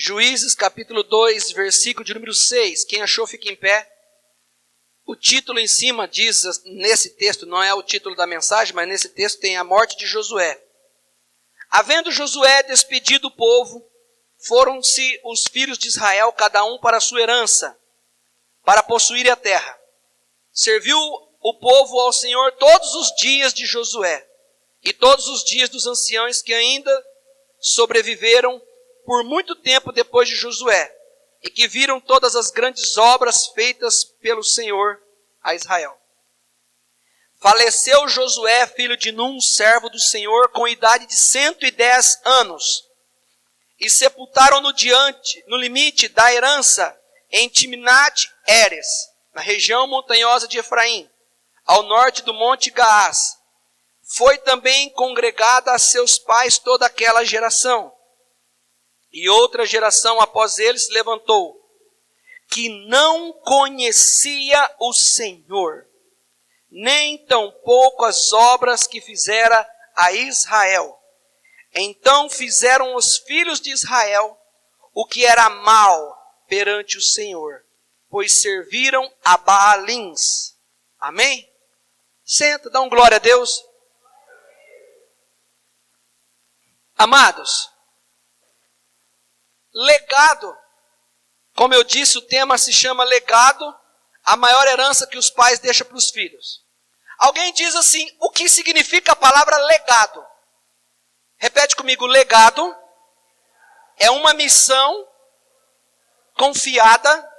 Juízes capítulo 2, versículo de número 6. Quem achou, fica em pé. O título em cima diz, nesse texto, não é o título da mensagem, mas nesse texto tem a morte de Josué. Havendo Josué despedido o povo, foram-se os filhos de Israel, cada um para a sua herança, para possuírem a terra. Serviu o povo ao Senhor todos os dias de Josué, e todos os dias dos anciãos que ainda sobreviveram por muito tempo depois de Josué, e que viram todas as grandes obras feitas pelo Senhor a Israel. Faleceu Josué, filho de Num, servo do Senhor, com idade de 110 anos, e sepultaram-no no limite da herança, em Timnat-Heres, na região montanhosa de Efraim, ao norte do monte Gaás. Foi também congregada a seus pais toda aquela geração. E outra geração após eles se levantou, que não conhecia o Senhor, nem tampouco as obras que fizera a Israel. Então fizeram os filhos de Israel o que era mal perante o Senhor, pois serviram a Baalins. Amém? Senta, dá um glória a Deus. Amados, legado, como eu disse, o tema se chama legado, a maior herança que os pais deixam para os filhos. Alguém diz assim, o que significa a palavra legado? Repete comigo, legado é uma missão confiada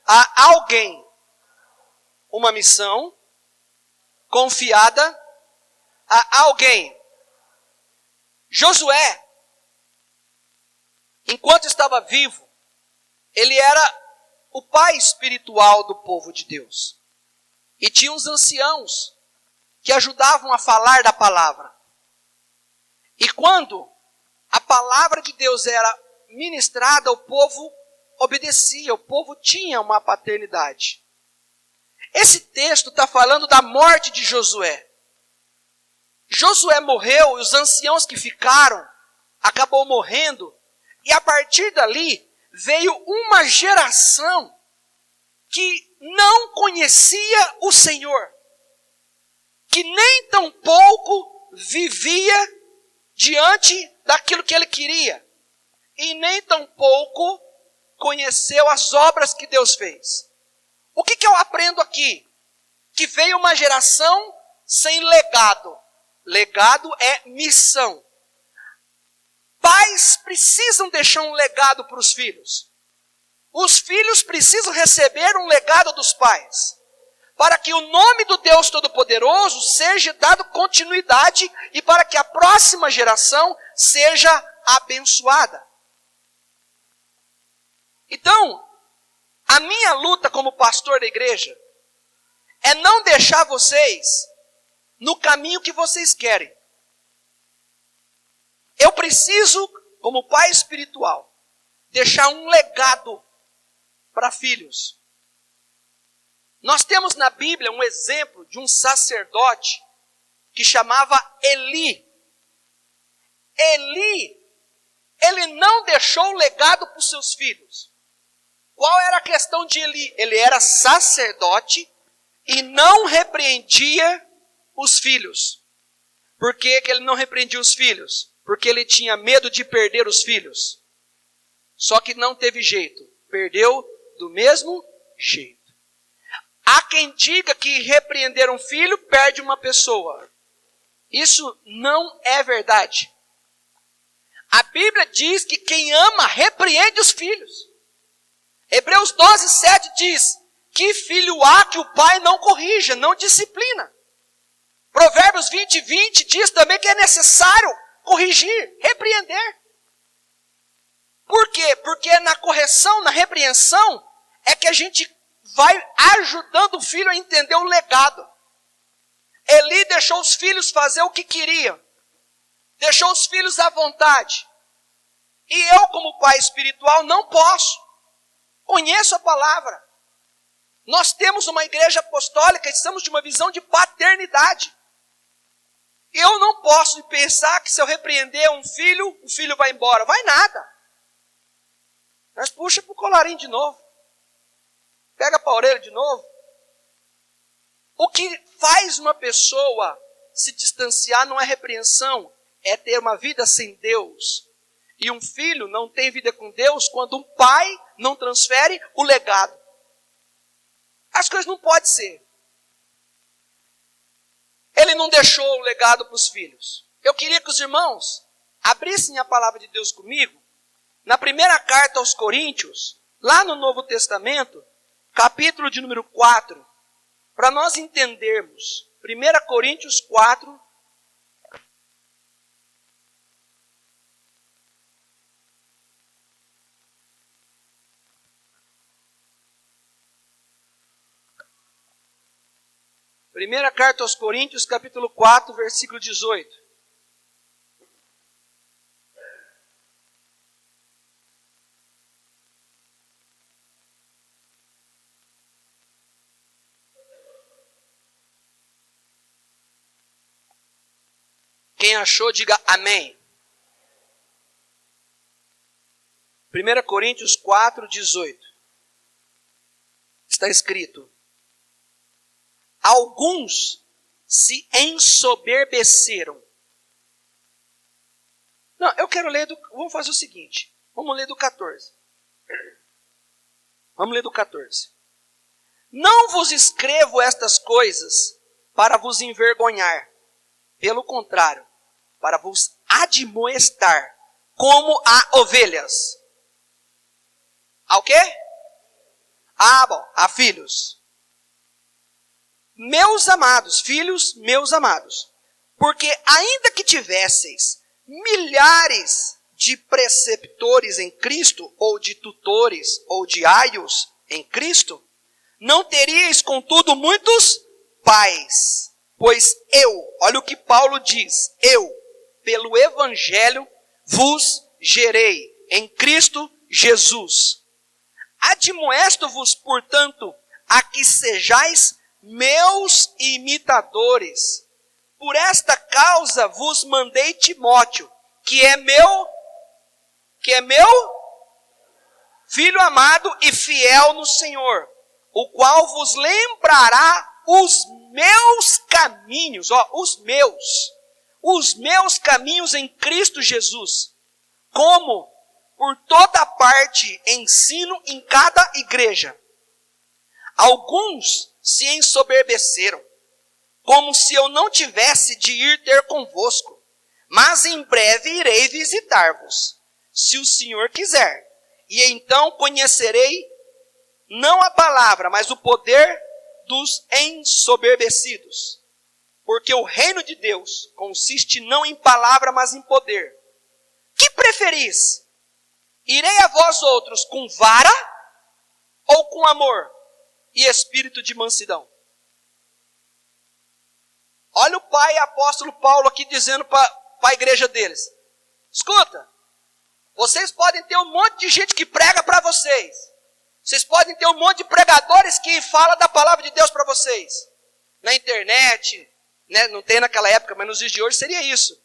a alguém. Uma missão confiada a alguém. Josué, enquanto estava vivo, ele era o pai espiritual do povo de Deus. E tinha uns anciãos que ajudavam a falar da palavra. E quando a palavra de Deus era ministrada, o povo obedecia, o povo tinha uma paternidade. Esse texto está falando da morte de Josué. Josué morreu e os anciãos que ficaram acabou morrendo. E a partir dali veio uma geração que não conhecia o Senhor, que nem tampouco vivia diante daquilo que ele queria, e nem tampouco conheceu as obras que Deus fez. O que eu aprendo aqui? Que veio uma geração sem legado. Legado é missão. Pais precisam deixar um legado para os filhos. Os filhos precisam receber um legado dos pais, para que o nome do Deus Todo-Poderoso seja dado continuidade e para que a próxima geração seja abençoada. Então, a minha luta como pastor da igreja é não deixar vocês no caminho que vocês querem. Eu preciso, como pai espiritual, deixar um legado para filhos. Nós temos na Bíblia um exemplo de um sacerdote que chamava Eli. Eli, ele não deixou legado para os seus filhos. Qual era a questão de Eli? Ele era sacerdote e não repreendia os filhos. Por que ele não repreendia os filhos? Porque ele tinha medo de perder os filhos. Só que não teve jeito. Perdeu do mesmo jeito. Há quem diga que repreender um filho perde uma pessoa. Isso não é verdade. A Bíblia diz que quem ama repreende os filhos. Hebreus 12, 7 diz, que filho há que o pai não corrija, não disciplina. Provérbios 20, 20 diz também que é necessário corrigir, repreender. Por quê? Porque na correção, na repreensão, é que a gente vai ajudando o filho a entender o legado. Eli deixou os filhos fazer o que queriam. Deixou os filhos à vontade. E eu, como pai espiritual, não posso. Conheço a palavra. Nós temos uma igreja apostólica e estamos de uma visão de paternidade. Eu não posso pensar que se eu repreender um filho, o filho vai embora. Vai nada. colarinho de novo. Pega para a orelha de novo. O que faz uma pessoa se distanciar não é repreensão, é ter uma vida sem Deus. E um filho não tem vida com Deus quando um pai não transfere o legado. As coisas não podem ser. Ele não deixou o legado para os filhos. Eu queria que os irmãos abrissem a palavra de Deus comigo, na primeira carta aos Coríntios, lá no Novo Testamento, capítulo de número 4, para nós entendermos. 1 Coríntios 4, Primeira carta aos Coríntios, capítulo 4, versículo 18. Quem achou, diga amém. 1 Coríntios 4, 18. Está escrito: alguns se ensoberbeceram. Não, eu quero ler vamos fazer o seguinte. Vamos ler do 14. Vamos ler do 14. Não vos escrevo estas coisas para vos envergonhar. Pelo contrário, para vos admoestar, como a ovelhas. A o quê? A filhos. Meus amados, filhos, meus amados, porque ainda que tivesseis milhares de preceptores em Cristo, ou de tutores, ou de aios em Cristo, não teríeis, contudo, muitos pais. Pois eu, olha o que Paulo diz, eu, pelo Evangelho, vos gerei em Cristo Jesus. Admoesto-vos, portanto, a que sejais meus imitadores. Por esta causa vos mandei Timóteo, que é meu filho amado e fiel no Senhor, o qual vos lembrará os meus caminhos, os meus caminhos em Cristo Jesus, como por toda parte ensino em cada igreja. Alguns se ensoberbeceram, como se eu não tivesse de ir ter convosco, mas em breve irei visitar-vos, se o Senhor quiser, e então conhecerei não a palavra, mas o poder dos ensoberbecidos. Porque o reino de Deus consiste não em palavra, mas em poder. Que preferis? Irei a vós outros com vara ou com amor e espírito de mansidão? Olha o pai apóstolo Paulo aqui dizendo para a igreja deles. Escuta, vocês podem ter um monte de gente que prega para vocês. Vocês podem ter um monte de pregadores que falam da palavra de Deus para vocês. Na internet, né? Não tem naquela época, mas nos dias de hoje seria isso.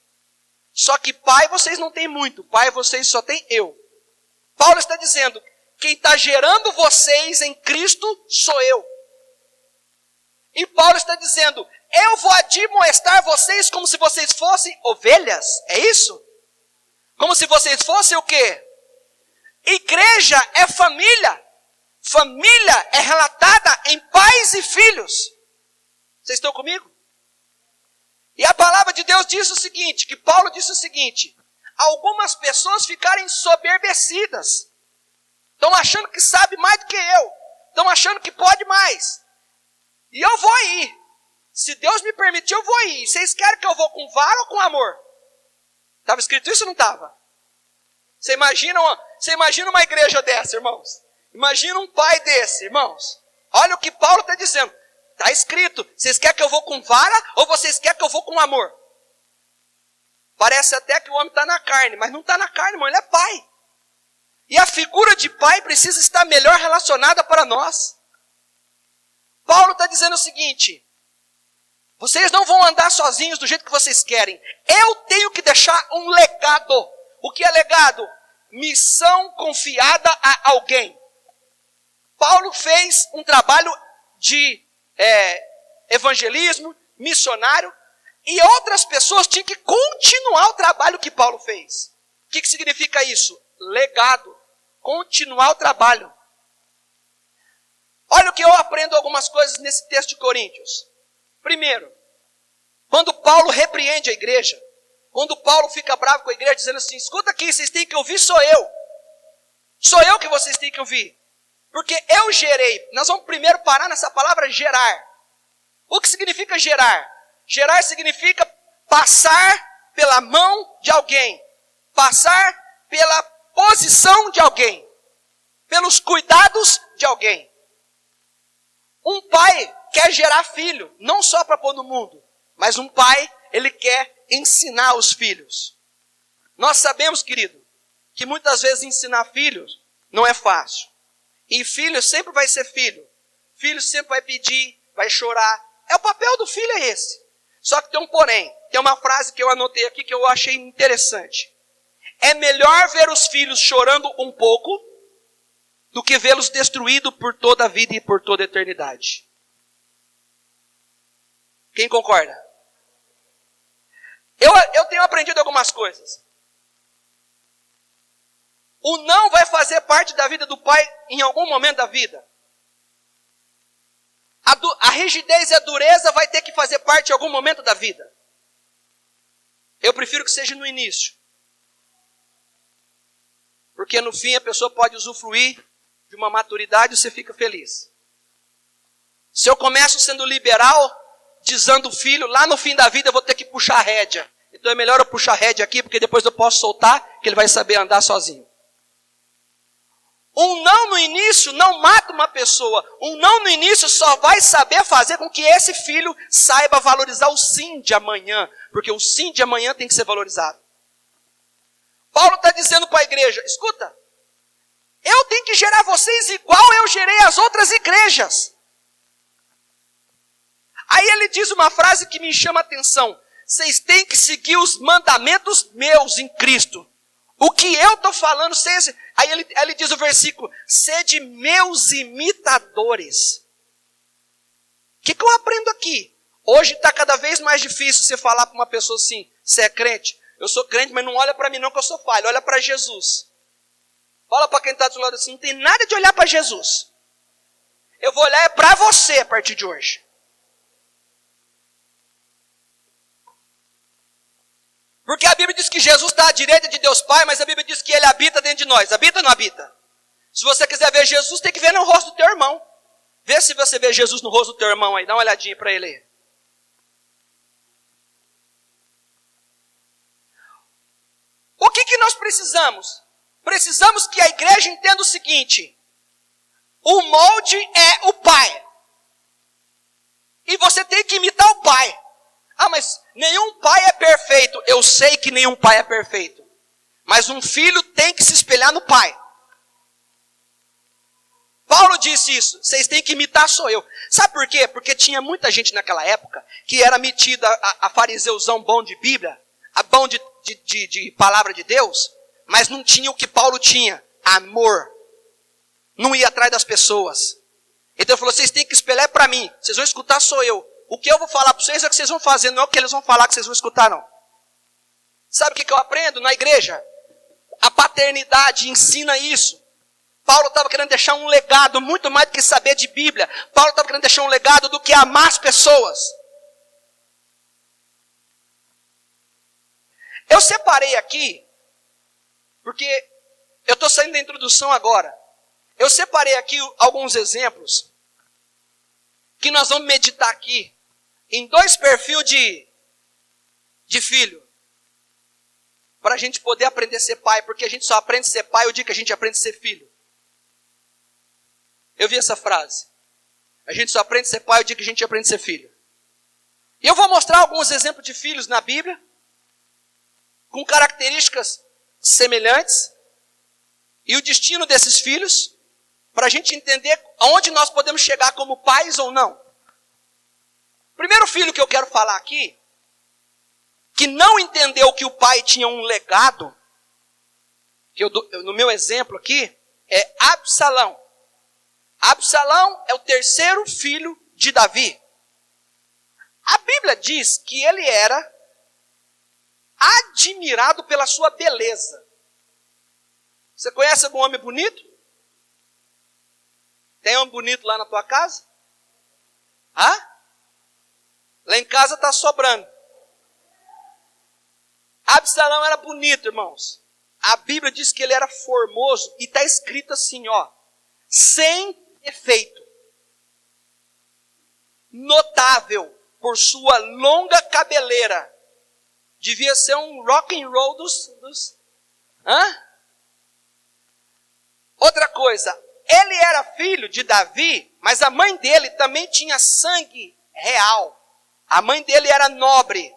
Só que pai vocês não têm muito, pai vocês só têm eu. Paulo está dizendo, quem está gerando vocês em Cristo sou eu. E Paulo está dizendo, eu vou admoestar vocês como se vocês fossem ovelhas, é isso? Como se vocês fossem o quê? Igreja é família. Família é relatada em pais e filhos. Vocês estão comigo? E a palavra de Deus diz o seguinte, que Paulo disse o seguinte, algumas pessoas ficarem soberbecidas. Estão achando que sabe mais do que eu. Estão achando que pode mais. E eu vou ir. Se Deus me permitir, eu vou ir. Vocês querem que eu vou com vara ou com amor? Estava escrito isso ou não estava? Você imagina uma igreja dessa, irmãos? Imagina um pai desse, irmãos. Olha o que Paulo está dizendo. Está escrito, vocês querem que eu vou com vara ou vocês querem que eu vou com amor? Parece até que o homem está na carne, mas não está na carne, irmão, ele é pai. E a figura de pai precisa estar melhor relacionada para nós. Paulo está dizendo o seguinte, vocês não vão andar sozinhos do jeito que vocês querem. Eu tenho que deixar um legado. O que é legado? Missão confiada a alguém. Paulo fez um trabalho de evangelismo, missionário, e outras pessoas tinham que continuar o trabalho que Paulo fez. O que significa isso? Legado. Continuar o trabalho. Olha o que eu aprendo algumas coisas nesse texto de Coríntios. Primeiro, quando Paulo repreende a igreja, quando Paulo fica bravo com a igreja, dizendo assim, escuta aqui, vocês têm que ouvir, sou eu. Sou eu que vocês têm que ouvir. Porque eu gerei. Nós vamos primeiro parar nessa palavra gerar. O que significa gerar? Gerar significa passar pela mão de alguém. Passar pela posição de alguém. Pelos cuidados de alguém. Um pai quer gerar filho, não só para pôr no mundo, mas um pai, ele quer ensinar os filhos. Nós sabemos, querido, que muitas vezes ensinar filhos não é fácil. E filho sempre vai ser filho. Filho sempre vai pedir, vai chorar. O papel do filho é esse. Só que tem um porém. Tem uma frase que eu anotei aqui que eu achei interessante. É melhor ver os filhos chorando um pouco do que vê-los destruídos por toda a vida e por toda a eternidade. Quem concorda? Eu tenho aprendido algumas coisas. O não vai fazer parte da vida do pai em algum momento da vida. A rigidez e a dureza vai ter que fazer parte em algum momento da vida. Eu prefiro que seja no início. Porque no fim a pessoa pode usufruir de uma maturidade e você fica feliz. Se eu começo sendo liberal, dizendo o filho, lá no fim da vida eu vou ter que puxar a rédea. Então é melhor eu puxar a rédea aqui, porque depois eu posso soltar, que ele vai saber andar sozinho. Um não no início não mata uma pessoa. Um não no início só vai saber fazer com que esse filho saiba valorizar o sim de amanhã. Porque o sim de amanhã tem que ser valorizado. Paulo está dizendo para a igreja, escuta, eu tenho que gerar vocês igual eu gerei as outras igrejas. Aí ele diz uma frase que me chama a atenção. Vocês têm que seguir os mandamentos meus em Cristo. O que eu estou falando, vocês... Aí ele diz o versículo, sede meus imitadores. O que eu aprendo aqui? Hoje está cada vez mais difícil você falar para uma pessoa assim, você é crente? Eu sou crente, mas não olha para mim não que eu sou falho, olha para Jesus. Fala para quem está do seu lado assim, não tem nada de olhar para Jesus. Eu vou olhar para você a partir de hoje. Porque a Bíblia diz que Jesus está à direita de Deus Pai, mas a Bíblia diz que Ele habita dentro de nós. Habita ou não habita? Se você quiser ver Jesus, tem que ver no rosto do teu irmão. Vê se você vê Jesus no rosto do teu irmão aí. Dá uma olhadinha para ele aí. O que nós precisamos? Precisamos que a igreja entenda o seguinte. O molde é o pai. E você tem que imitar o pai. Ah, mas nenhum pai é perfeito. Eu sei que nenhum pai é perfeito. Mas um filho tem que se espelhar no pai. Paulo disse isso. Vocês têm que imitar, sou eu. Sabe por quê? Porque tinha muita gente naquela época que era metida a fariseuzão bom de Bíblia, a bom de palavra de Deus, mas não tinha o que Paulo tinha. Amor. Não ia atrás das pessoas. Então ele falou, vocês têm que espelhar para mim. Vocês vão escutar, sou eu. O que eu vou falar para vocês é o que vocês vão fazer, não é o que eles vão falar que vocês vão escutar, não. Sabe o que eu aprendo na igreja? A paternidade ensina isso. Paulo estava querendo deixar um legado, muito mais do que saber de Bíblia. Paulo estava querendo deixar um legado do que amar as pessoas. Eu separei aqui, porque eu estou saindo da introdução agora. Eu separei aqui alguns exemplos que nós vamos meditar aqui em 2 perfis de filho. Para a gente poder aprender a ser pai, porque a gente só aprende a ser pai o dia que a gente aprende a ser filho. Eu vi essa frase. A gente só aprende a ser pai o dia que a gente aprende a ser filho. E eu vou mostrar alguns exemplos de filhos na Bíblia, com características semelhantes, e o destino desses filhos, para a gente entender aonde nós podemos chegar como pais ou não. O primeiro filho que eu quero falar aqui, que não entendeu que o pai tinha um legado, que no meu exemplo aqui, é Absalão. Absalão é o terceiro filho de Davi. A Bíblia diz que ele era admirado pela sua beleza. Você conhece algum homem bonito? Tem homem bonito lá na tua casa? Hã? Lá em casa está sobrando. Absalão era bonito, irmãos. A Bíblia diz que ele era formoso e está escrito assim, ó, sem defeito, notável por sua longa cabeleira. Devia ser um rock and roll dos... Hã? Outra coisa, ele era filho de Davi, mas a mãe dele também tinha sangue real. A mãe dele era nobre.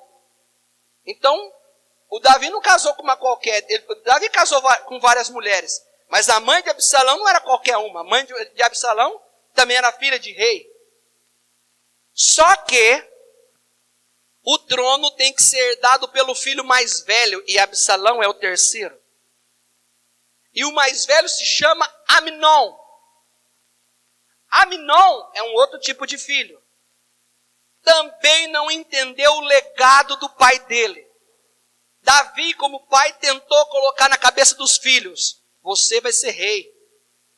Então, o Davi não casou com uma qualquer. Davi casou com várias mulheres. Mas a mãe de Absalão não era qualquer uma. A mãe de Absalão também era filha de rei. Só que o trono tem que ser dado pelo filho mais velho. E Absalão é o terceiro. E o mais velho se chama Amnon. Amnon é um outro tipo de filho. Também não entendeu o legado do pai dele. Davi, como pai, tentou colocar na cabeça dos filhos: você vai ser rei.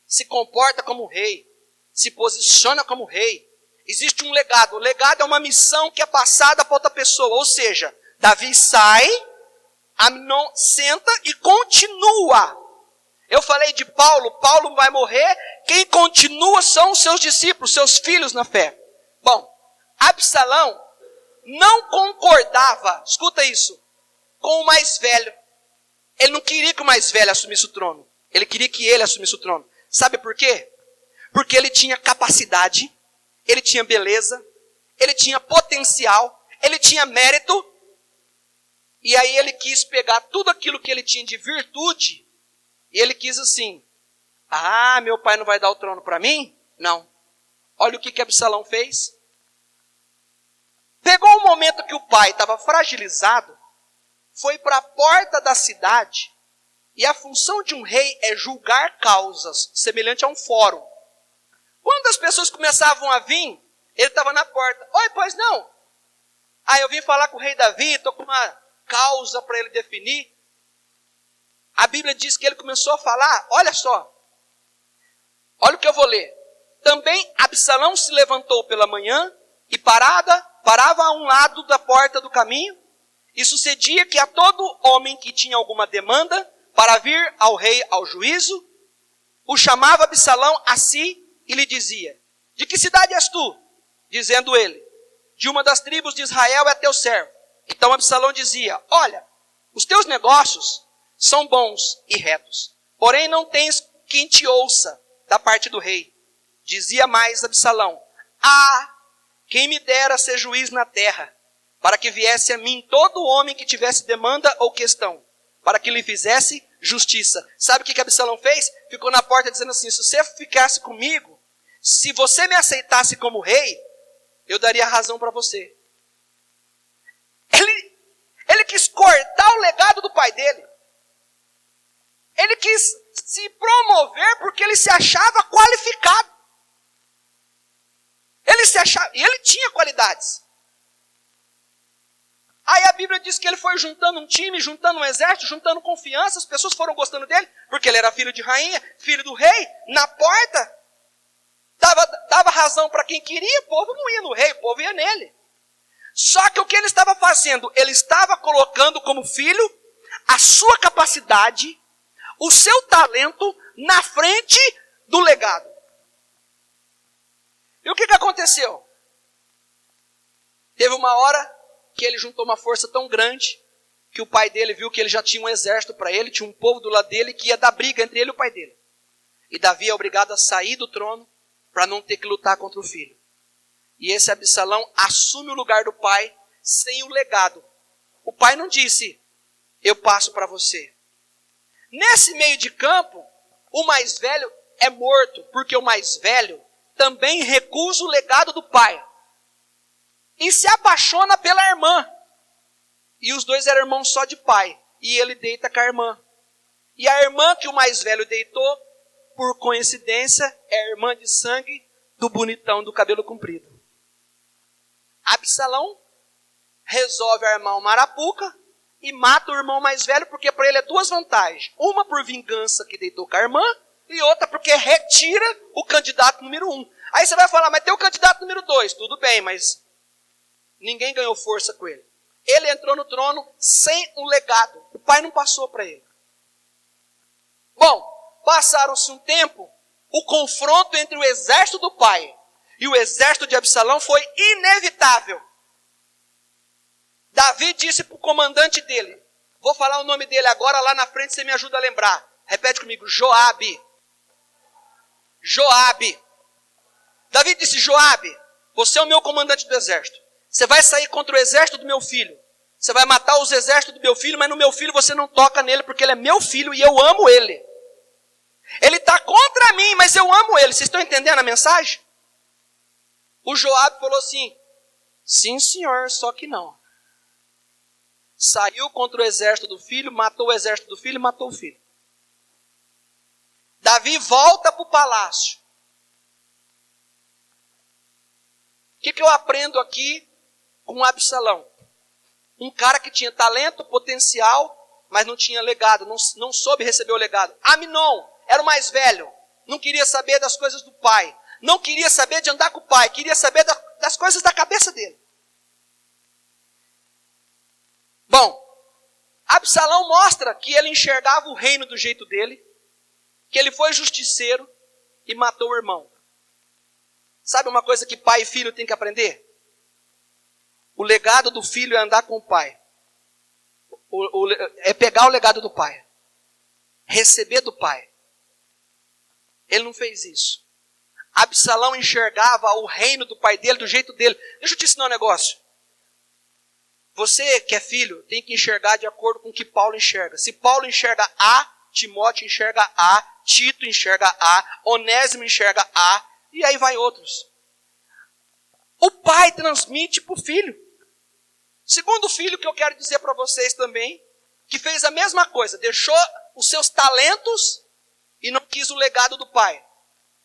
Se comporta como rei. Se posiciona como rei. Existe um legado. O legado é uma missão que é passada para outra pessoa. Ou seja, Davi sai, Amnon senta e continua. Eu falei de Paulo. Paulo vai morrer. Quem continua são os seus discípulos, seus filhos na fé. Bom, Absalão não concordava, escuta isso, com o mais velho. Ele não queria que o mais velho assumisse o trono. Ele queria que ele assumisse o trono. Sabe por quê? Porque ele tinha capacidade, ele tinha beleza, ele tinha potencial, ele tinha mérito. E aí ele quis pegar tudo aquilo que ele tinha de virtude. E ele quis assim: ah, meu pai não vai dar o trono para mim? Não. Olha o que Absalão fez. Pegou um momento que o pai estava fragilizado, foi para a porta da cidade, e a função de um rei é julgar causas, semelhante a um fórum. Quando as pessoas começavam a vir, ele estava na porta. Oi, pois não? Ah, eu vim falar com o rei Davi, estou com uma causa para ele definir. A Bíblia diz que ele começou a falar, olha só, olha o que eu vou ler. Também Absalão se levantou pela manhã e parava a um lado da porta do caminho, e sucedia que a todo homem que tinha alguma demanda para vir ao rei ao juízo, o chamava Absalão a si e lhe dizia: de que cidade és tu? Dizendo ele: de uma das tribos de Israel é teu servo. Então Absalão dizia: olha, os teus negócios são bons e retos, porém não tens quem te ouça da parte do rei. Dizia mais Absalão: ah, quem me dera ser juiz na terra, para que viesse a mim todo homem que tivesse demanda ou questão, para que lhe fizesse justiça. Sabe o que Absalão fez? Ficou na porta dizendo assim: se você ficasse comigo, se você me aceitasse como rei, eu daria razão para você. Ele quis cortar o legado do pai dele. Ele quis se promover porque ele se achava qualificado. Ele se achava, e ele tinha qualidades. Aí a Bíblia diz que ele foi juntando um time, juntando um exército, juntando confiança. As pessoas foram gostando dele, porque ele era filho de rainha, filho do rei. Na porta, dava razão para quem queria. O povo não ia no rei, o povo ia nele. Só que o que ele estava fazendo? Ele estava colocando como filho a sua capacidade, o seu talento na frente do legado. E o que aconteceu? Teve uma hora que ele juntou uma força tão grande que o pai dele viu que ele já tinha um exército para ele, tinha um povo do lado dele que ia dar briga entre ele e o pai dele. E Davi é obrigado a sair do trono para não ter que lutar contra o filho. E esse Absalão assume o lugar do pai sem o legado. O pai não disse: eu passo para você. Nesse meio de campo, o mais velho é morto, porque o mais velho também recusa o legado do pai. E se apaixona pela irmã. E os dois eram irmãos só de pai. E ele deita com a irmã. E a irmã que o mais velho deitou, por coincidência, é a irmã de sangue do bonitão do cabelo comprido. Absalão resolve armar uma arapuca e mata o irmão mais velho, porque para ele é duas vantagens. Uma por vingança que deitou com a irmã, e outra porque retira o candidato número 1. Aí você vai falar, mas tem o candidato número 2. Tudo bem, mas ninguém ganhou força com ele. Ele entrou no trono sem um legado. O pai não passou para ele. Bom, passaram-se um tempo, o confronto entre o exército do pai e o exército de Absalão foi inevitável. Davi disse para o comandante dele, vou falar o nome dele agora, lá na frente você me ajuda a lembrar. Repete comigo, Joabe. Joabe. Davi disse, Joabe, você é o meu comandante do exército. Você vai sair contra o exército do meu filho. Você vai matar os exércitos do meu filho, mas no meu filho você não toca nele, porque ele é meu filho e eu amo ele. Ele está contra mim, mas eu amo ele. Vocês estão entendendo a mensagem? O Joabe falou assim, sim senhor, só que não. Saiu contra o exército do filho, matou o exército do filho e matou o filho. Davi volta para o palácio. O que eu aprendo aqui com Absalão? Um cara que tinha talento, potencial, mas não tinha legado, não soube receber o legado. Aminon era o mais velho, não queria saber das coisas do pai, não queria saber de andar com o pai, queria saber das coisas da cabeça dele. Bom, Absalão mostra que ele enxergava o reino do jeito dele, que ele foi justiceiro e matou o irmão. Sabe uma coisa que pai e filho têm que aprender? O legado do filho é andar com o pai. É pegar o legado do pai. Receber do pai. Ele não fez isso. Absalão enxergava o reino do pai dele, do jeito dele. Deixa eu te ensinar um negócio. Você que é filho tem que enxergar de acordo com o que Paulo enxerga. Se Paulo enxerga A, Timóteo enxerga A, Tito enxerga A, Onésimo enxerga A, e aí vai outros. O pai transmite para o filho. Segundo filho que eu quero dizer para vocês também, que fez a mesma coisa, deixou os seus talentos e não quis o legado do pai.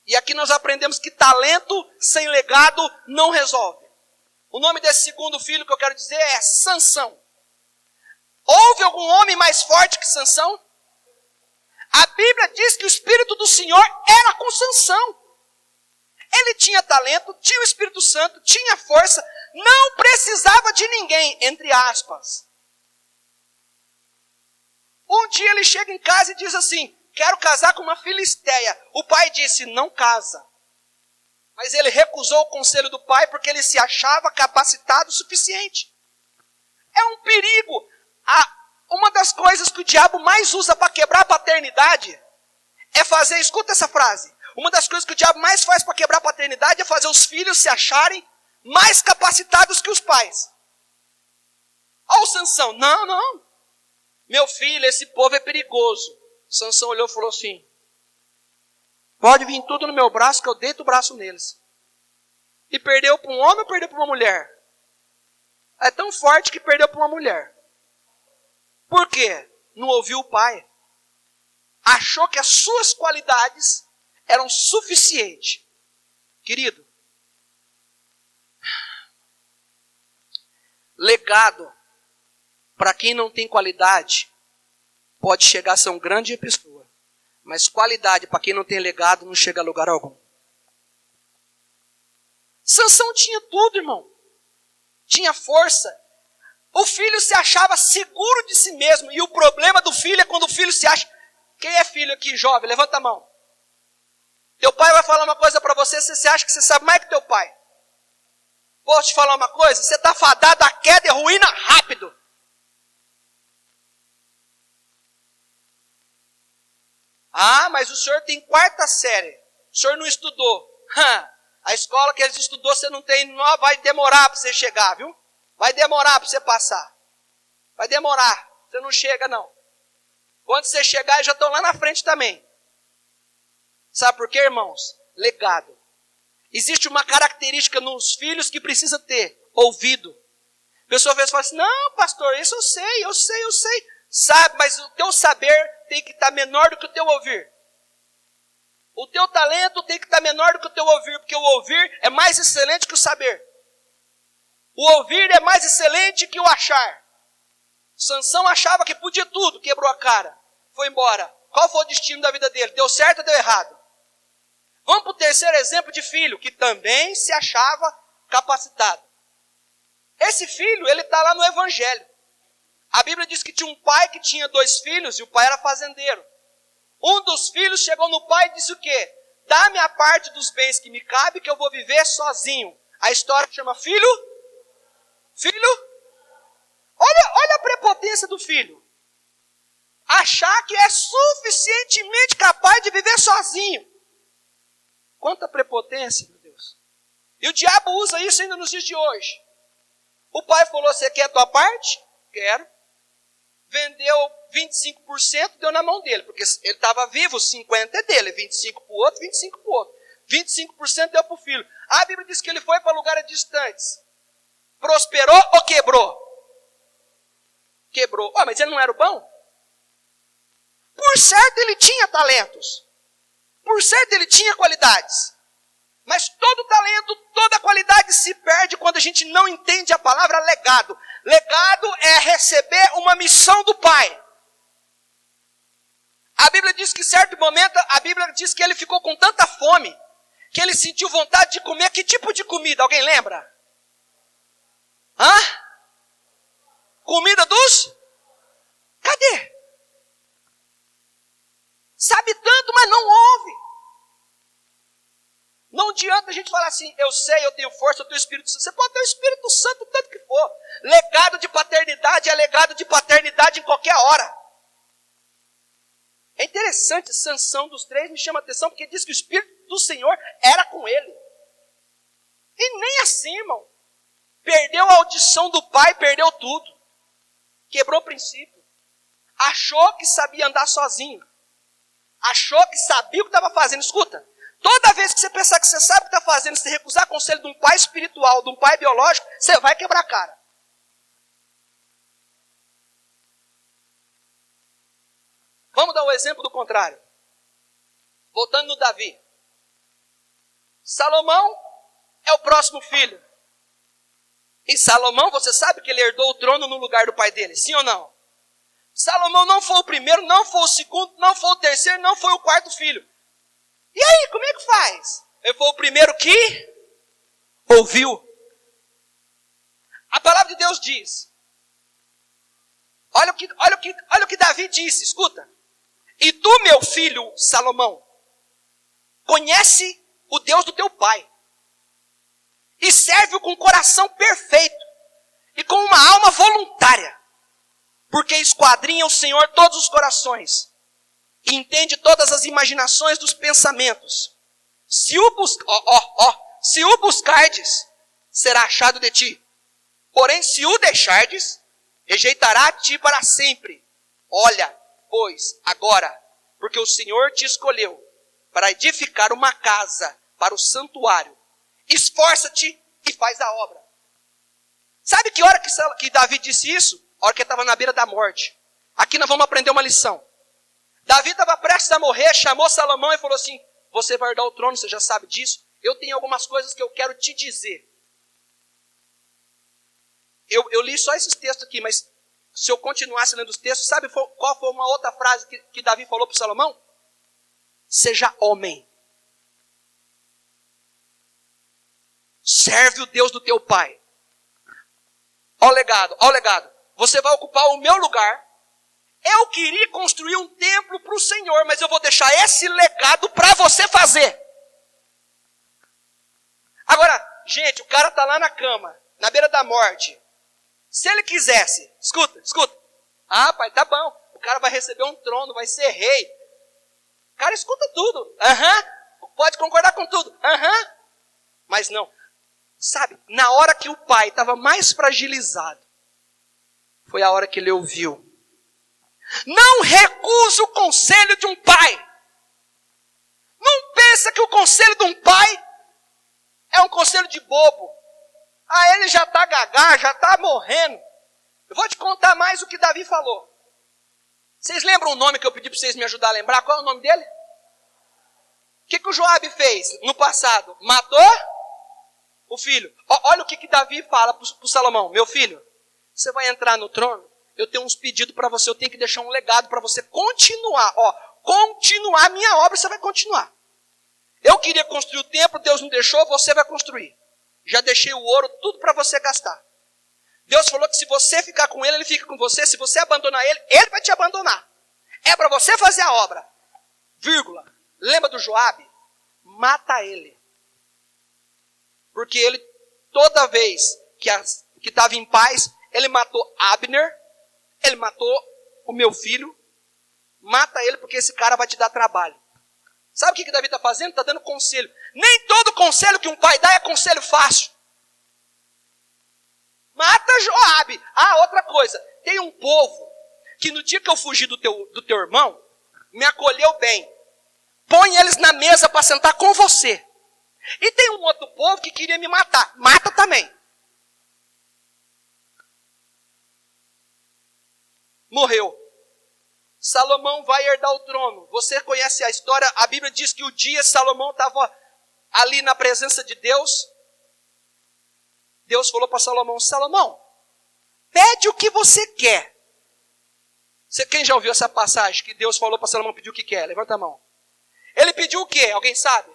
E aqui nós aprendemos que talento sem legado não resolve. O nome desse segundo filho que eu quero dizer é Sansão. Houve algum homem mais forte que Sansão? A Bíblia diz que o Espírito do Senhor era com Sansão. Ele tinha talento, tinha o Espírito Santo, tinha força, não precisava de ninguém, entre aspas. Um dia ele chega em casa e diz assim, quero casar com uma filisteia. O pai disse, não casa. Mas ele recusou o conselho do pai porque ele se achava capacitado o suficiente. É um perigo. Uma das coisas que o diabo mais usa para quebrar a paternidade é fazer, escuta essa frase, uma das coisas que o diabo mais faz para quebrar a paternidade é fazer os filhos se acharem mais capacitados que os pais. Olha o Sansão, não, meu filho, esse povo é perigoso. Sansão olhou e falou assim, pode vir tudo no meu braço que eu deito o braço neles. E perdeu para um homem ou perdeu para uma mulher? É tão forte que perdeu para uma mulher. Por quê? Não ouviu o pai. Achou que as suas qualidades eram suficientes. Querido, legado, para quem não tem qualidade, pode chegar a ser uma grande pessoa. Mas qualidade, para quem não tem legado, não chega a lugar algum. Sansão tinha tudo, irmão. Tinha força. O filho se achava seguro de si mesmo. E o problema do filho é quando o filho se acha... Quem é filho aqui, jovem? Levanta a mão. Teu pai vai falar uma coisa para você, você acha que você sabe mais que teu pai. Posso te falar uma coisa? Você está fadado a queda e ruína rápido. Ah, mas o senhor tem 4ª série. O senhor não estudou. A escola que eles estudou, você não tem, não vai demorar para você chegar, viu? Vai demorar para você passar. Vai demorar. Você não chega, não. Quando você chegar, eles já estão lá na frente também. Sabe por quê, irmãos? Legado. Existe uma característica nos filhos que precisa ter. Ouvido. A pessoa às vezes fala assim, não, pastor, isso eu sei. Sabe, mas o teu saber tem que estar menor do que o teu ouvir. O teu talento tem que estar menor do que o teu ouvir, porque o ouvir é mais excelente que o saber. O ouvir é mais excelente que o achar. Sansão achava que podia tudo, quebrou a cara, foi embora. Qual foi o destino da vida dele? Deu certo ou deu errado? Vamos para o terceiro exemplo de filho, que também se achava capacitado. Esse filho, ele está lá no Evangelho. A Bíblia diz que tinha um pai que tinha 2 filhos e o pai era fazendeiro. Um dos filhos chegou no pai e disse o quê? Dá-me a parte dos bens que me cabe que eu vou viver sozinho. A história chama filho? Filho? Olha a prepotência do filho. Achar que é suficientemente capaz de viver sozinho. Quanta prepotência, meu Deus. E o diabo usa isso ainda nos dias de hoje. O pai falou, você quer a tua parte? Quero. Vendeu 25%, deu na mão dele, porque ele estava vivo, 50% é dele, 25% para o outro, 25% para o outro. 25% deu para o filho. A Bíblia diz que ele foi para lugares distantes. Prosperou ou quebrou? Quebrou. Mas ele não era o bom? Por certo ele tinha talentos. Por certo ele tinha qualidades. Mas todo talento, toda qualidade se perde quando a gente não entende a palavra legado. Legado é receber uma missão do Pai. A Bíblia diz que em certo momento, a Bíblia diz que ele ficou com tanta fome, que ele sentiu vontade de comer que tipo de comida? Alguém lembra? Comida dos? Cadê? Sabe tanto, mas não ouve. Não adianta a gente falar assim, eu sei, eu tenho força, eu tenho Espírito Santo. Você pode ter o Espírito Santo tanto que for. Legado de paternidade é legado de paternidade em qualquer hora. É interessante, Sansão dos 3 me chama a atenção, porque diz que o Espírito do Senhor era com ele. E nem assim, irmão. Perdeu a audição do pai, perdeu tudo. Quebrou o princípio. Achou que sabia andar sozinho. Achou que sabia o que estava fazendo. Escuta, toda vez que você pensar que você sabe o que está fazendo, se recusar conselho de um pai espiritual, de um pai biológico, você vai quebrar a cara. Vamos dar um exemplo do contrário. Voltando no Davi. Salomão é o próximo filho. E Salomão, você sabe que ele herdou o trono no lugar do pai dele, sim ou não? Salomão não foi o primeiro, não foi o segundo, não foi o terceiro, não foi o quarto filho. E aí, como é que faz? Ele foi o primeiro que ouviu. A palavra de Deus diz. Olha o que Davi disse, escuta. E tu, meu filho Salomão, conhece o Deus do teu pai. E serve-o com coração perfeito. E com uma alma voluntária. Porque esquadrinha o Senhor todos os corações. E entende todas as imaginações dos pensamentos. Se o buscardes, será achado de ti. Porém, se o deixardes, rejeitará a ti para sempre. Olha, pois, agora, porque o Senhor te escolheu para edificar uma casa para o santuário. Esforça-te e faz a obra. Sabe que hora que Davi disse isso? A hora que ele estava na beira da morte. Aqui nós vamos aprender uma lição. Davi estava prestes a morrer, chamou Salomão e falou assim, você vai herdar o trono, você já sabe disso. Eu tenho algumas coisas que eu quero te dizer. Eu li só esses textos aqui, mas se eu continuasse lendo os textos, sabe qual foi uma outra frase que Davi falou para Salomão? Seja homem. Serve o Deus do teu pai. Ó o legado. Você vai ocupar o meu lugar. Eu queria construir um templo para o Senhor, mas eu vou deixar esse legado para você fazer. Agora, gente, o cara está lá na cama, na beira da morte. Se ele quisesse, escuta. Ah, pai, tá bom. O cara vai receber um trono, vai ser rei. O cara escuta tudo. Pode concordar com tudo. Mas não. Sabe, na hora que o pai estava mais fragilizado, foi a hora que ele ouviu. Não recusa o conselho de um pai. Não pensa que o conselho de um pai é um conselho de bobo. Ah, ele já está gagá, já está morrendo. Eu vou te contar mais o que Davi falou. Vocês lembram o nome que eu pedi para vocês me ajudar a lembrar? Qual é o nome dele? que o Joabe fez no passado? Matou o filho. Olha o que Davi fala para o Salomão. Meu filho, você vai entrar no trono, eu tenho uns pedidos para você, eu tenho que deixar um legado para você continuar. Continuar a minha obra, você vai continuar. Eu queria construir o templo, Deus não deixou, você vai construir. Já deixei o ouro, tudo para você gastar. Deus falou que se você ficar com ele, ele fica com você. Se você abandonar ele, ele vai te abandonar. É para você fazer a obra. Vírgula. Lembra do Joabe? Mata ele. Porque ele, toda vez que estava em paz, ele matou Abner, ele matou o meu filho. Mata ele porque esse cara vai te dar trabalho. Sabe o que Davi está fazendo? Está dando conselho. Nem todo conselho que um pai dá é conselho fácil. Mata Joabe. Outra coisa. Tem um povo que no dia que eu fugi do teu irmão, me acolheu bem. Põe eles na mesa para sentar com você. E tem um outro povo que queria me matar. Mata também. Morreu. Salomão vai herdar o trono. Você conhece a história? A Bíblia diz que o dia Salomão estava ali na presença de Deus. Deus falou para Salomão, Salomão, pede o que você quer. Quem já ouviu essa passagem que Deus falou para Salomão pedir o que quer? Levanta a mão. Ele pediu o quê? Alguém sabe?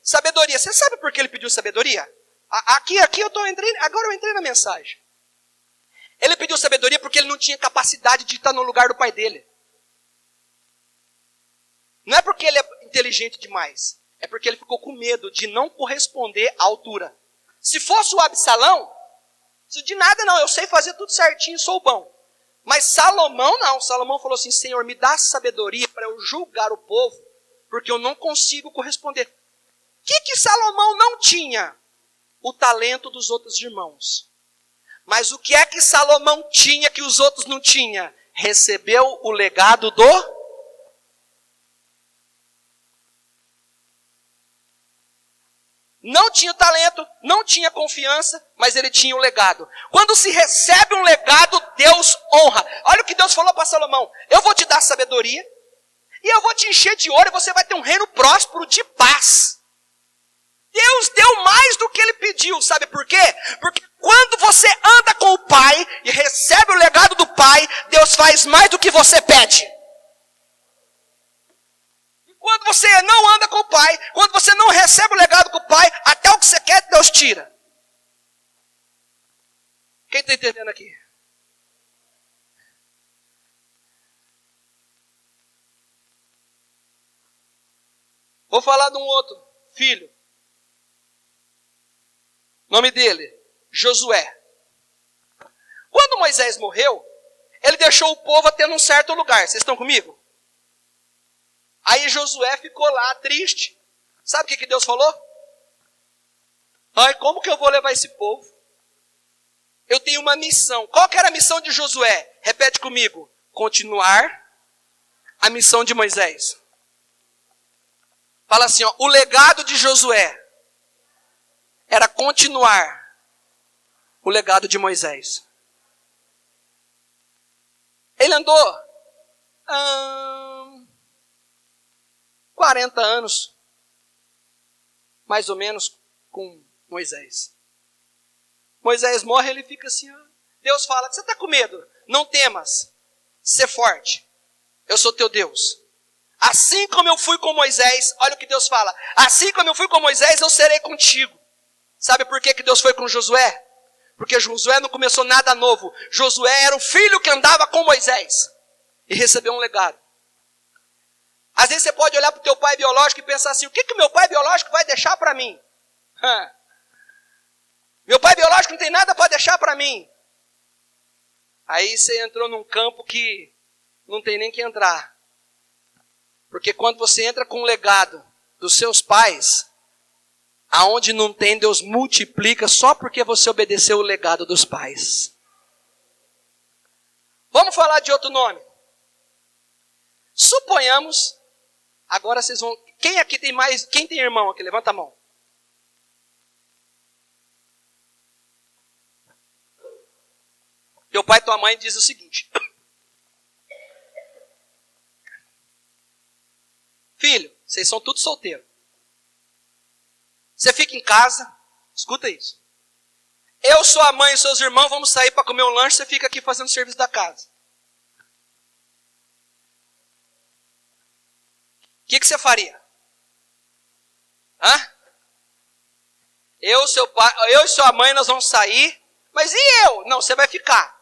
Sabedoria. Você sabe por que ele pediu sabedoria? Aqui agora eu entrei na mensagem. Ele pediu sabedoria porque ele não tinha capacidade de estar no lugar do pai dele. Não é porque ele é inteligente demais. É porque ele ficou com medo de não corresponder à altura. Se fosse o Absalão, de nada não, eu sei fazer tudo certinho, sou bom. Mas Salomão não. Salomão falou assim, Senhor, me dá sabedoria para eu julgar o povo, porque eu não consigo corresponder. O que Salomão não tinha? O talento dos outros irmãos. Mas o que é que Salomão tinha que os outros não tinham? Recebeu o legado do... Não tinha talento, não tinha confiança, mas ele tinha o legado. Quando se recebe um legado, Deus honra. Olha o que Deus falou para Salomão. Eu vou te dar sabedoria, e eu vou te encher de ouro, e você vai ter um reino próspero de paz. Deus deu mais do que ele pediu, sabe por quê? Porque quando você anda com o Pai e recebe o legado do Pai, Deus faz mais do que você pede. E quando você não anda com o Pai, quando você não recebe o legado do Pai, até o que você quer, Deus tira. Quem está entendendo aqui? Vou falar de um outro filho. O nome dele, Josué. Quando Moisés morreu, ele deixou o povo até num certo lugar. Vocês estão comigo? Aí Josué ficou lá triste. Sabe o que Deus falou? Como que eu vou levar esse povo? Eu tenho uma missão. Qual que era a missão de Josué? Repete comigo. Continuar a missão de Moisés. Fala assim, o legado de Josué era continuar o legado de Moisés. Ele andou 40 anos, mais ou menos, com Moisés. Moisés morre, ele fica assim, Deus fala, você está com medo? Não temas, ser forte, eu sou teu Deus. Assim como eu fui com Moisés, olha o que Deus fala, assim como eu fui com Moisés, eu serei contigo. Sabe por que Deus foi com Josué? Porque Josué não começou nada novo. Josué era o filho que andava com Moisés e recebeu um legado. Às vezes você pode olhar para o teu pai biológico e pensar assim, o que meu pai biológico vai deixar para mim? Meu pai biológico não tem nada para deixar para mim. Aí você entrou num campo que não tem nem que entrar. Porque quando você entra com o legado dos seus pais, aonde não tem, Deus multiplica só porque você obedeceu o legado dos pais. Vamos falar de outro nome. Suponhamos, agora vocês vão... Quem aqui tem mais... Quem tem irmão aqui? Levanta a mão. Teu pai e tua mãe diz o seguinte. Filho, Vocês são todos solteiros. Você fica em casa, escuta isso. Eu, sua mãe e seus irmãos vamos sair para comer um lanche, você fica aqui fazendo serviço da casa. O que você faria? Hã? Eu e sua mãe, nós vamos sair. Mas e eu? Não, você vai ficar.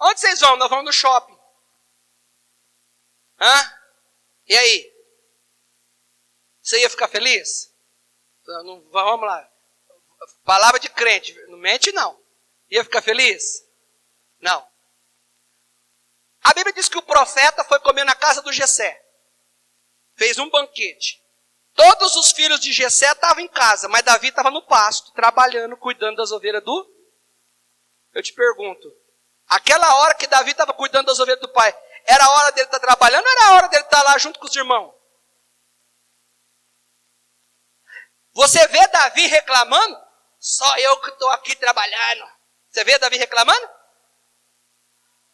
Onde vocês vão? Nós vamos no shopping. Hã? E aí? Você ia ficar feliz? Não, vamos lá. Palavra de crente. Não mente, não. Ia ficar feliz? Não. A Bíblia diz que o profeta foi comer na casa do Jessé. Fez um banquete. Todos os filhos de Jessé estavam em casa, mas Davi estava no pasto, trabalhando, cuidando das ovelhas do... Eu te pergunto, aquela hora que Davi estava cuidando das ovelhas do pai, era a hora dele estar trabalhando ou era a hora dele estar lá junto com os irmãos? Você vê Davi reclamando? Só eu que estou aqui trabalhando. Você vê Davi reclamando?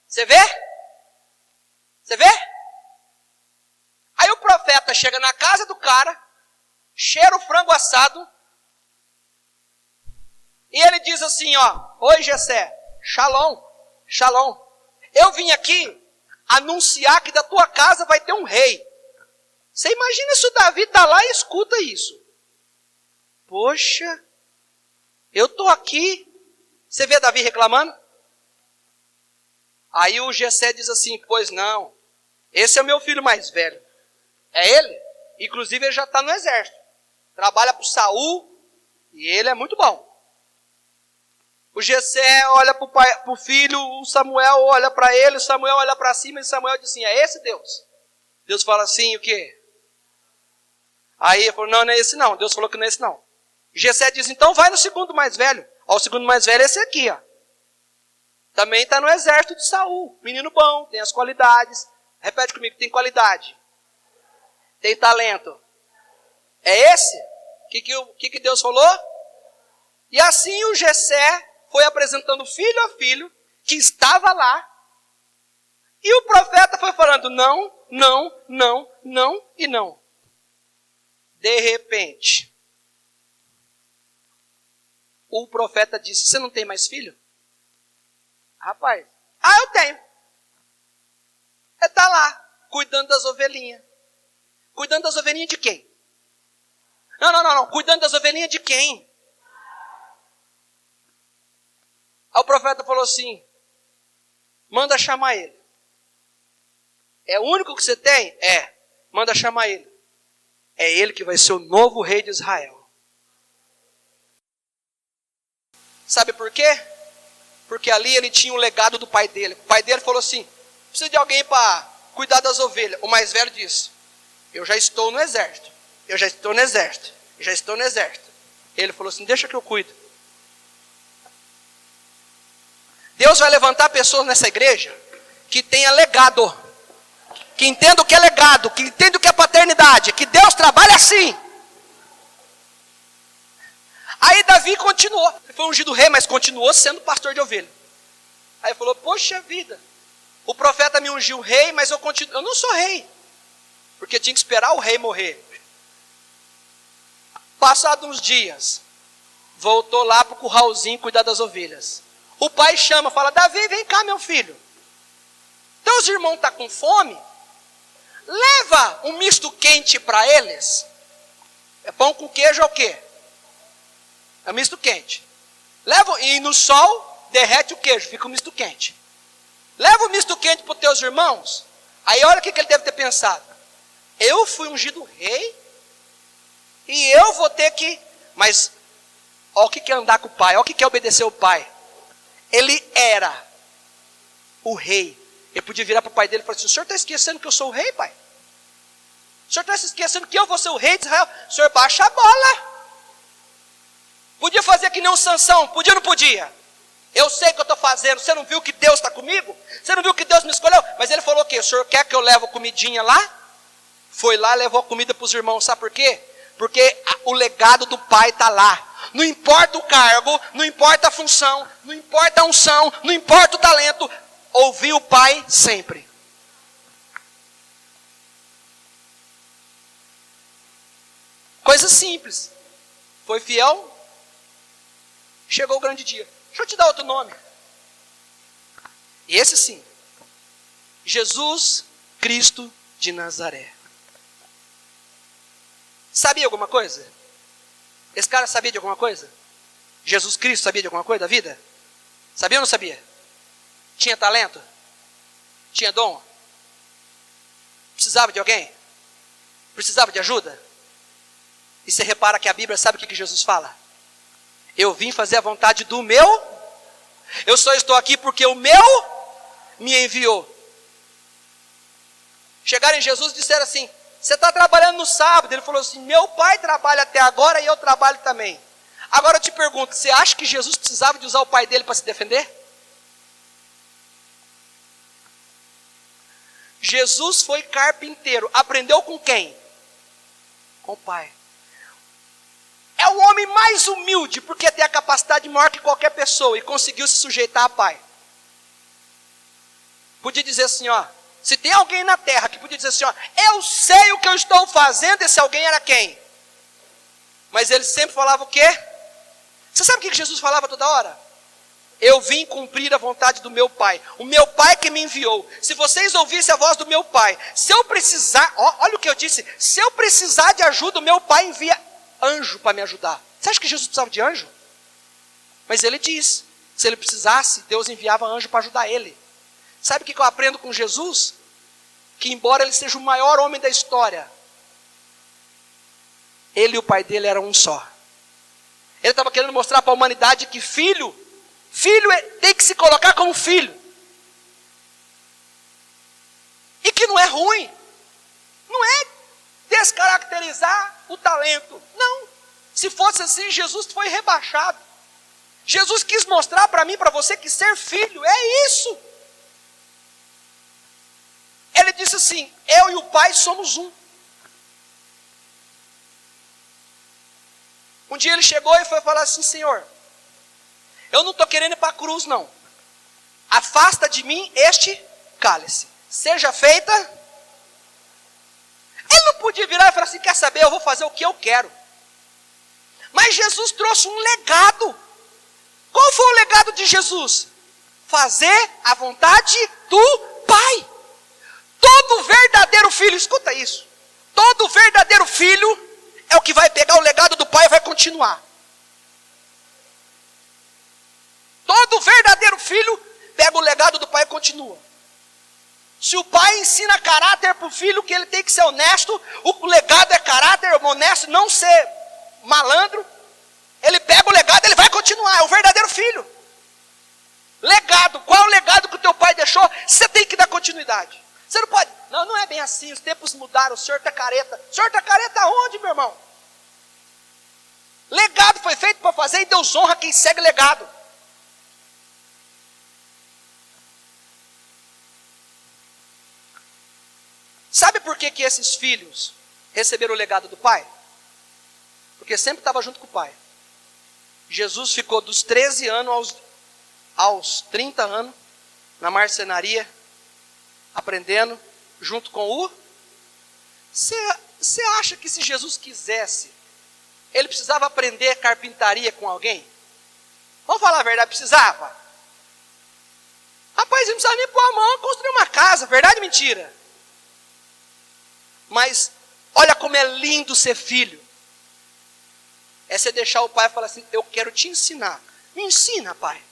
Você vê? Você vê? Aí o profeta chega na casa do cara, cheira o frango assado, e ele diz assim, ó, oi Jessé, shalom, shalom. Eu vim aqui anunciar que da tua casa vai ter um rei. Você imagina se o Davi está lá e escuta isso. Poxa, eu estou aqui. Você vê Davi reclamando? Aí o Jessé diz assim, pois não, esse é o meu filho mais velho. É ele? Inclusive ele já está no exército. Trabalha para o Saul e ele é muito bom. O Jessé olha para o filho, o Samuel olha para ele, o Samuel olha para cima e Samuel diz assim, é esse Deus? Deus fala assim, o quê? Aí ele falou, não é esse não. Deus falou que não é esse não. Jessé diz, então vai no segundo mais velho. Ó, o segundo mais velho é esse aqui, ó. Também está no exército de Saul. Menino bom, tem as qualidades. Repete comigo, tem qualidade. Tem talento. É esse? O que Deus falou? E assim o Jessé foi apresentando filho a filho, que estava lá. E o profeta foi falando não, não, não, não e não. De repente, o profeta disse, você não tem mais filho? Rapaz, eu tenho. Ele está lá, cuidando das ovelhinhas. Cuidando das ovelhinhas de quem? Não. Cuidando das ovelhinhas de quem? Aí o profeta falou assim, manda chamar ele. É o único que você tem? É. Manda chamar ele. É ele que vai ser o novo rei de Israel. Sabe por quê? Porque ali ele tinha o legado do pai dele. O pai dele falou assim, precisa de alguém para cuidar das ovelhas. O mais velho disse, eu já estou no exército. Eu já estou no exército. Eu já estou no exército. Ele falou assim, deixa que eu cuido. Deus vai levantar pessoas nessa igreja que tenha legado. Que entenda o que é legado. Que entenda o que é paternidade. Que Deus trabalha assim. Aí Davi continuou. Ele foi ungido rei, mas continuou sendo pastor de ovelha. Aí ele falou, poxa vida. O profeta me ungiu rei, mas eu não sou rei. Porque tinha que esperar o rei morrer. Passados uns dias, voltou lá para o curralzinho cuidar das ovelhas. O pai chama, fala, Davi, vem cá meu filho. Teus irmãos estão com fome? Leva um misto quente para eles. É pão com queijo ou o quê? É misto quente. Leva, e no sol, derrete o queijo, fica um misto quente. Leva o misto quente para os teus irmãos. Aí olha o que ele deve ter pensado. Eu fui ungido rei e eu vou ter que... Mas olha o que é andar com o pai, olha o que é obedecer o pai. Ele era o rei. Ele podia virar para o pai dele e falar assim, o senhor está esquecendo que eu sou o rei, pai? O senhor está esquecendo que eu vou ser o rei de Israel? O senhor baixa a bola. Podia fazer que nem um Sansão, podia ou não podia? Eu sei o que eu estou fazendo, você não viu que Deus está comigo? Você não viu que Deus me escolheu? Mas ele falou o quê? O senhor quer que eu leve comidinha lá? Foi lá, levou a comida para os irmãos, sabe por quê? Porque o legado do pai está lá. Não importa o cargo, não importa a função, não importa a unção, não importa o talento, ouvir o pai sempre. Coisa simples. Foi fiel, chegou o grande dia. Deixa eu te dar outro nome. Esse sim. Jesus Cristo de Nazaré. Sabia alguma coisa? Esse cara sabia de alguma coisa? Jesus Cristo sabia de alguma coisa da vida? Sabia ou não sabia? Tinha talento? Tinha dom? Precisava de alguém? Precisava de ajuda? E você repara que a Bíblia sabe o que Jesus fala? Eu vim fazer a vontade do meu. Eu só estou aqui porque o meu me enviou. Chegaram em Jesus e disseram assim: você está trabalhando no sábado? Ele falou assim: meu pai trabalha até agora e eu trabalho também. Agora eu te pergunto, você acha que Jesus precisava de usar o pai dele para se defender? Jesus foi carpinteiro. Aprendeu com quem? Com o pai. É o homem mais humilde, porque tem a capacidade maior que qualquer pessoa e conseguiu se sujeitar a pai. Podia dizer assim, ó, se tem alguém na terra que podia dizer assim, ó, eu sei o que eu estou fazendo, esse alguém era quem? Mas ele sempre falava o quê? Você sabe o que Jesus falava toda hora? Eu vim cumprir a vontade do meu pai. O meu pai que me enviou. Se vocês ouvissem a voz do meu pai, se eu precisar, olha o que eu disse, se eu precisar de ajuda, o meu pai envia anjo para me ajudar. Você acha que Jesus precisava de anjo? Mas ele diz, se ele precisasse, Deus enviava anjo para ajudar ele. Sabe o que eu aprendo com Jesus? Que embora ele seja o maior homem da história, ele e o pai dele eram um só. Ele estava querendo mostrar para a humanidade que filho tem que se colocar como filho. E que não é ruim. Não é descaracterizar o talento. Não. Se fosse assim, Jesus foi rebaixado. Jesus quis mostrar para mim, para você, que ser filho é isso. Ele disse assim, eu e o pai somos um. Um dia ele chegou e foi falar assim, Senhor, eu não estou querendo ir para a cruz não. Afasta de mim este cálice. Seja feita. Ele não podia virar e falar assim, quer saber, eu vou fazer o que eu quero. Mas Jesus trouxe um legado. Qual foi o legado de Jesus? Fazer a vontade do Pai. Todo verdadeiro filho, escuta isso. Todo verdadeiro filho é o que vai pegar o legado do Pai e vai continuar. Todo verdadeiro filho pega o legado do Pai e continua. Se o pai ensina caráter para o filho, que ele tem que ser honesto, o legado é caráter, honesto, não ser malandro, ele pega o legado, ele vai continuar, é o verdadeiro filho. Legado, qual é o legado que o teu pai deixou? Você tem que dar continuidade. Você não pode, não é bem assim, os tempos mudaram, o senhor está careta. O senhor está careta aonde, meu irmão? Legado foi feito para fazer e Deus honra quem segue legado. Sabe por que esses filhos receberam o legado do pai? Porque sempre estava junto com o pai. Jesus ficou dos 13 anos aos 30 anos na marcenaria, aprendendo junto com o... Você acha que se Jesus quisesse, ele precisava aprender carpintaria com alguém? Vamos falar a verdade, precisava? Rapaz, ele não precisava nem pôr a mão e construir uma casa, verdade ou mentira? Mas olha como é lindo ser filho. É você deixar o pai e falar assim, eu quero te ensinar. Me ensina, pai.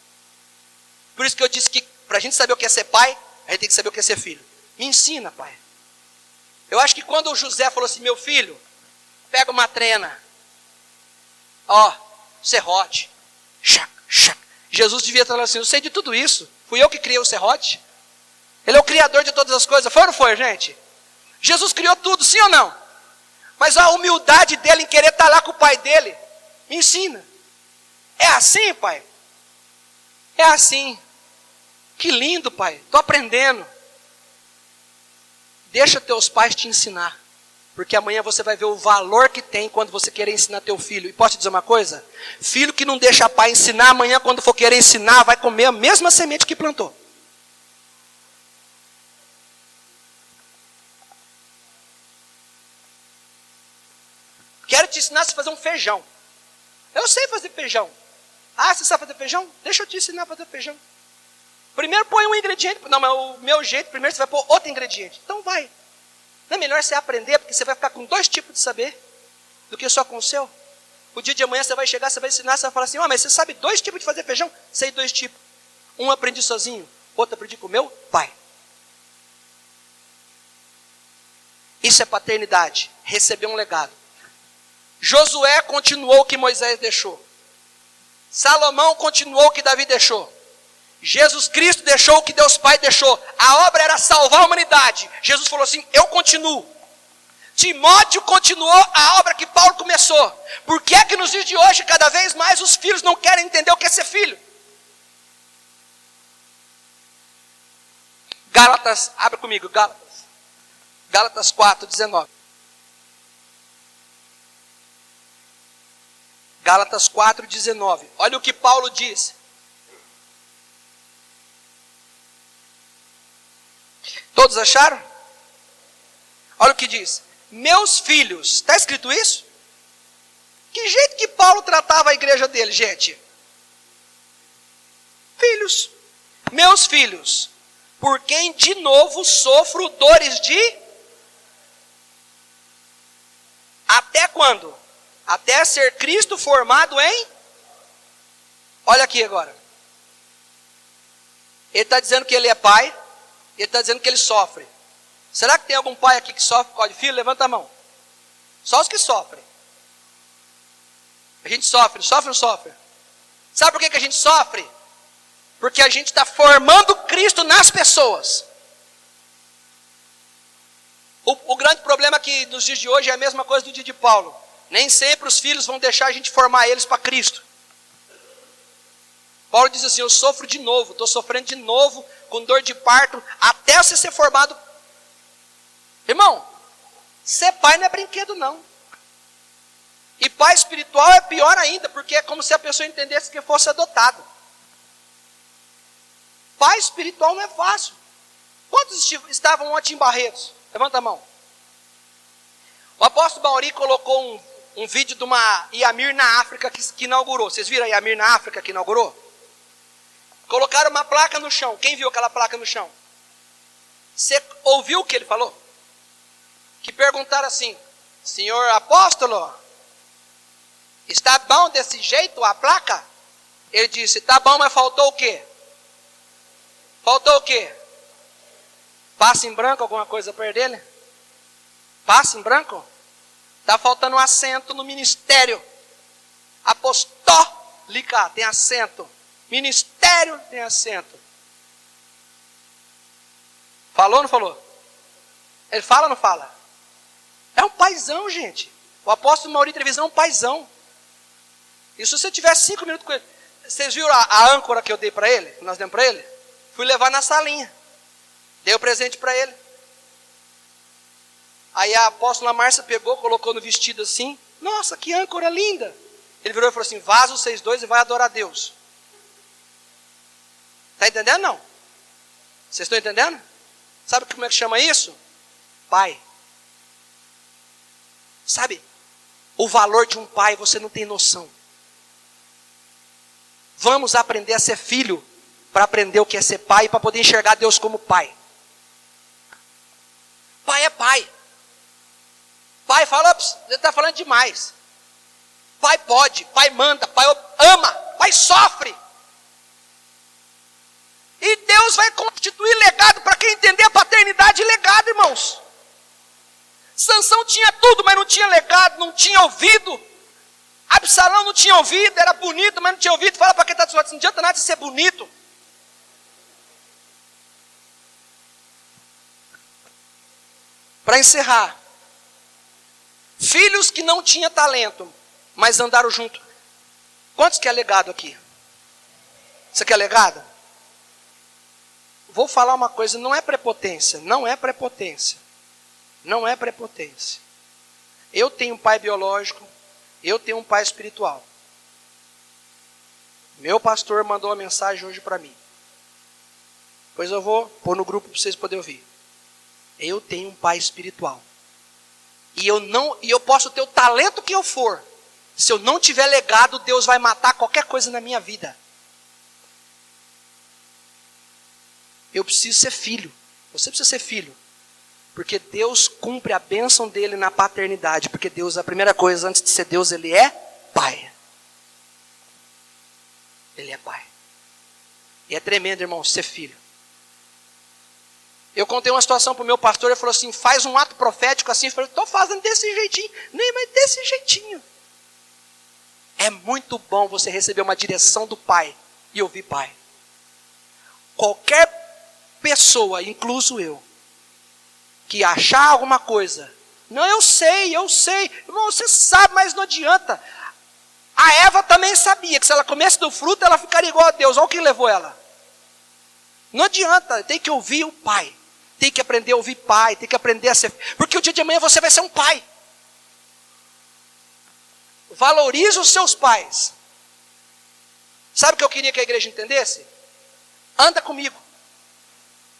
Por isso que eu disse que para a gente saber o que é ser pai, a gente tem que saber o que é ser filho. Me ensina, pai. Eu acho que quando o José falou assim, meu filho, pega uma trena. Serrote. Jesus devia estar falando assim, eu sei de tudo isso. Fui eu que criei o serrote. Ele é o criador de todas as coisas. Foi ou não foi, gente? Jesus criou tudo, sim ou não? Mas a humildade dele em querer estar lá com o pai dele, me ensina. É assim, pai? É assim. Que lindo, pai. Estou aprendendo. Deixa teus pais te ensinar. Porque amanhã você vai ver o valor que tem quando você querer ensinar teu filho. E posso te dizer uma coisa? Filho que não deixa pai ensinar, amanhã quando for querer ensinar, vai comer a mesma semente que plantou. Quero te ensinar a fazer um feijão. Eu sei fazer feijão. Ah, você sabe fazer feijão? Deixa eu te ensinar a fazer feijão. Primeiro põe um ingrediente. Não, mas o meu jeito, primeiro você vai pôr outro ingrediente. Então vai. Não é melhor você aprender, porque você vai ficar com 2 tipos de saber, do que só com o seu? O dia de amanhã você vai chegar, você vai ensinar, você vai falar assim, mas você sabe 2 tipos de fazer feijão? Sei 2 tipos. Um aprendi sozinho, outro aprendi com o meu pai. Isso é paternidade, receber um legado. Josué continuou o que Moisés deixou. Salomão continuou o que Davi deixou. Jesus Cristo deixou o que Deus Pai deixou. A obra era salvar a humanidade. Jesus falou assim, eu continuo. Timóteo continuou a obra que Paulo começou. Por que é que nos dias de hoje, cada vez mais, os filhos não querem entender o que é ser filho? Gálatas, abre comigo, Gálatas 4, 19. Gálatas 4, 19. Olha o que Paulo diz. Todos acharam? Olha o que diz. Meus filhos. Está escrito isso? Que jeito que Paulo tratava a igreja dele, gente? Filhos. Meus filhos, por quem de novo sofro dores de... Até quando? Até ser Cristo formado em... Olha aqui agora. Ele está dizendo que ele é pai. Ele está dizendo que ele sofre. Será que tem algum pai aqui que sofre por causa de filho? Levanta a mão. Só os que sofrem. A gente sofre, sofre ou não sofre? Sabe por que a gente sofre? Porque a gente está formando Cristo nas pessoas. O grande problema é que nos dias de hoje é a mesma coisa do dia de Paulo. Nem sempre os filhos vão deixar a gente formar eles para Cristo. Paulo diz assim, eu sofro de novo, estou sofrendo de novo, com dor de parto, até você ser formado. Irmão, ser pai não é brinquedo não. E pai espiritual é pior ainda, porque é como se a pessoa entendesse que fosse adotado. Pai espiritual não é fácil. Quantos estavam ontem em Barretos? Levanta a mão. O apóstolo Bauri colocou um vídeo de uma Iamir na África que inaugurou. Vocês viram a Iamir na África que inaugurou? Colocaram uma placa no chão. Quem viu aquela placa no chão? Você ouviu o que ele falou? Que perguntaram assim, senhor apóstolo, está bom desse jeito a placa? Ele disse, está bom, mas faltou o quê? Faltou o quê? Passa em branco alguma coisa para dele? Passa em branco? Está faltando um acento no ministério. Apostólica tem acento. Ministério tem acento. Falou ou não falou? Ele fala ou não fala? É um paizão, gente. O apóstolo Maurício Trevisan é um paizão. E se você tivesse 5 minutos com ele... Vocês viram a âncora que eu dei para ele? Que nós demos para ele? Fui levar na salinha. Dei o presente para ele. Aí a apóstola Márcia pegou, colocou no vestido assim. Nossa, que âncora linda. Ele virou e falou assim, vaza vocês dois e vai adorar a Deus. Está entendendo não? Vocês estão entendendo? Sabe como é que chama isso? Pai. Sabe? O valor de um pai você não tem noção. Vamos aprender a ser filho para aprender o que é ser pai e para poder enxergar Deus como pai. Pai é pai. Pai fala, você está falando demais. Pai pode, pai manda, pai ama, pai sofre. E Deus vai constituir legado para quem entender a paternidade e legado, irmãos. Sansão tinha tudo, mas não tinha legado, não tinha ouvido. Absalão não tinha ouvido, era bonito, mas não tinha ouvido. Fala para quem está do seu lado, não adianta nada de ser bonito. Para encerrar, filhos que não tinham talento, mas andaram junto. Quantos que é legado aqui? Você quer legado? Vou falar uma coisa, não é prepotência, não é prepotência. Não é prepotência. Eu tenho um pai biológico, eu tenho um pai espiritual. Meu pastor mandou uma mensagem hoje para mim. Depois eu vou pôr no grupo para vocês poderem ouvir. Eu tenho um pai espiritual. E eu posso ter o talento que eu for. Se eu não tiver legado, Deus vai matar qualquer coisa na minha vida. Eu preciso ser filho. Você precisa ser filho. Porque Deus cumpre a bênção dele na paternidade. Porque Deus, a primeira coisa, antes de ser Deus, ele é pai. Ele é pai. E é tremendo, irmão, ser filho. Eu contei uma situação para o meu pastor, ele falou assim, faz um ato profético assim. Eu falei, estou fazendo desse jeitinho. Nem, mas desse jeitinho. É muito bom você receber uma direção do pai e ouvir pai. Qualquer pessoa, incluso eu, que achar alguma coisa, não, eu sei, irmão, você sabe, mas não adianta. A Eva também sabia que se ela comesse do fruto, ela ficaria igual a Deus. Olha o que levou ela. Não adianta, tem que ouvir o pai. Tem que aprender a ouvir pai, tem que aprender a ser... Porque o dia de amanhã você vai ser um pai. Valorize os seus pais. Sabe o que eu queria que a igreja entendesse? Anda comigo.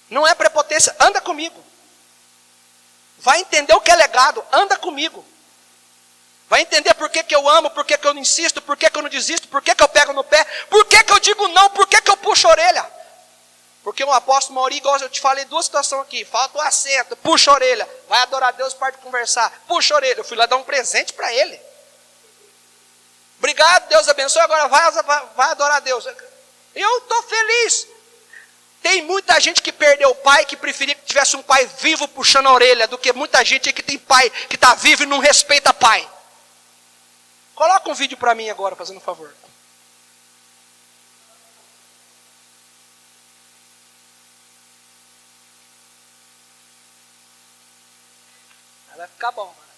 Não é prepotência, anda comigo. Vai entender o que é legado, anda comigo. Vai entender por que eu amo, por que eu não insisto, por que eu não desisto, por que eu pego no pé, por que eu digo não, por que eu puxo a orelha. Porque o apóstolo Mauri, igual eu te falei, duas situações aqui. Falta o assento, puxa a orelha. Vai adorar a Deus, para de conversar. Puxa a orelha. Eu fui lá dar um presente para ele. Obrigado, Deus abençoe. Agora vai adorar a Deus. Eu estou feliz. Tem muita gente que perdeu o pai, que preferia que tivesse um pai vivo puxando a orelha, do que muita gente aí que tem pai, que está vivo e não respeita pai. Coloca um vídeo para mim agora, fazendo um favor. Vai ficar bom, mano.